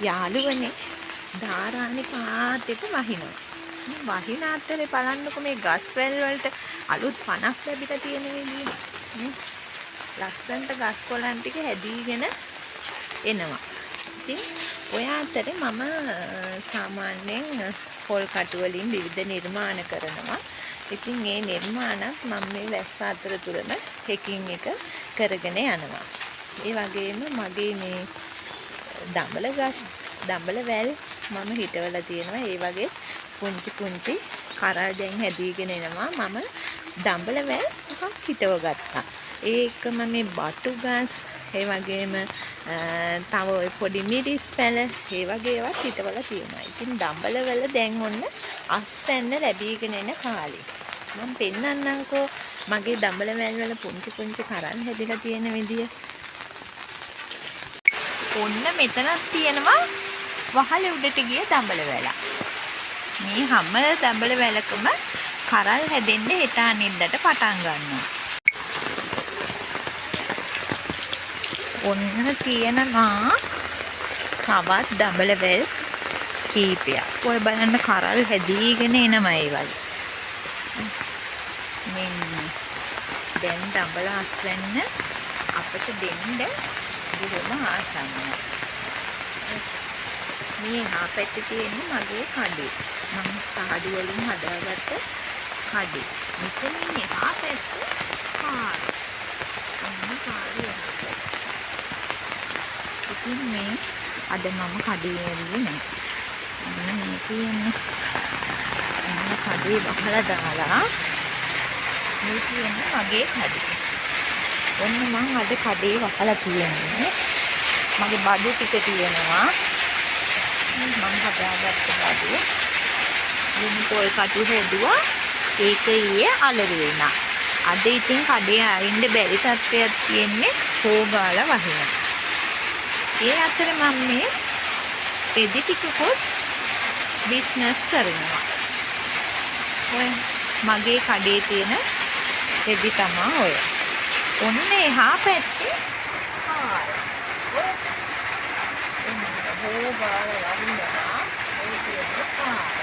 යාළුවනේ ධාරානි පාතේට වහිනවා. මේ වහින අතරේ බලන්නකො මේ ගස් වැල් වලට අලුත් පණක් ලැබිලා තියෙන විදිය. නේ? ලස්සනට ගස් කොළන් ටික හැදීගෙන එනවා. ඉතින් ඔය අතරේ මම සාමාන්‍යයෙන් පොල් කටු වලින් විවිධ නිර්මාණ කරනවා. ඉතින් මේ නිර්මාණත් මම මේ වැස්ස අතරතුරම එකින් එක කරගෙන යනවා. ඒ වගේම මගේ මේ දඹල ගස් දඹල වැල් මම හිටවලා තියෙනවා. ඒ වගේ පුංචි පුංචි කරල් දැන් හැදීගෙන එනවා. මම දඹල වැල් එකක් හිටව ගත්තා. ඒකම මේ බටු ගස් ඒ වගේම තව ඔය පොඩි මිරිස් පැල ඒ වගේ ඒවාත් හිටවලා තියෙනවා. ඉතින් දඹල වල දැන් ඔන්න අස්වැන්න ලැබීගෙන එන කාලේ. මම පෙන්නන්නම්කෝ මගේ දඹල වැල් වල පුංචි පුංචි කරල් හැදිලා තියෙන විදිය. ඔන්න මෙතනක් තියෙනවා වහලේ උඩට ගිය දඹල වැල. මේ හැම දඹල වැලකම කරල් හැදෙන්න හෙට අනිද්දාට පටන් ගන්නවා. ඔන්න තියෙනවා තවත් දඹල වැල් කීපයක්. ඔය බලන්න කරල් හැදීගෙන එනවා ඒ වගේ. මෙන්න දැන් දඹල අස්වැන්න අපිට දෙන්න බොහොම ආසන්නයි. මේ හා පැත්තේ තියෙන්නේ මගේ කඩේ. මම සාඩු වලින් හදාගත්ත කඩේ. මෙතන එහා පැත්තේ කාර්. අන්න කාරේ එහා. ඉතින් මේ අද මම කඩේ ඇවිල්ලා නැහැ. අන්න මේ තියෙන්නේ. අන්න කඩේ වහලා දාලා මේ තියෙන්නේ මගේ කඩේ. ඔන්න මම අද කඩේ වහලා තියෙන්නේ. මගේ බඩු ටික තියෙනවා. මම හදාගත්ත බඩු. මුන් පොල් කටු හැදුවා. ඒක ඊයේ අලරු වෙනා. අද ඉතින් කඩේ ආින්න බැරි තත්ත්වයක් තියෙන්නේ හොගාලා වහිනවා. ඒ අතර මම මේ රෙදි ටිකකුත් බිස්නස් කරනවා. ඔය මගේ කඩේ තියෙන රෙදි තමයි ඔය. ඔන්න එහා පැත්තේ කාර්. හොගාලා වහිනවා. ඒ කියන්නේ කාර්.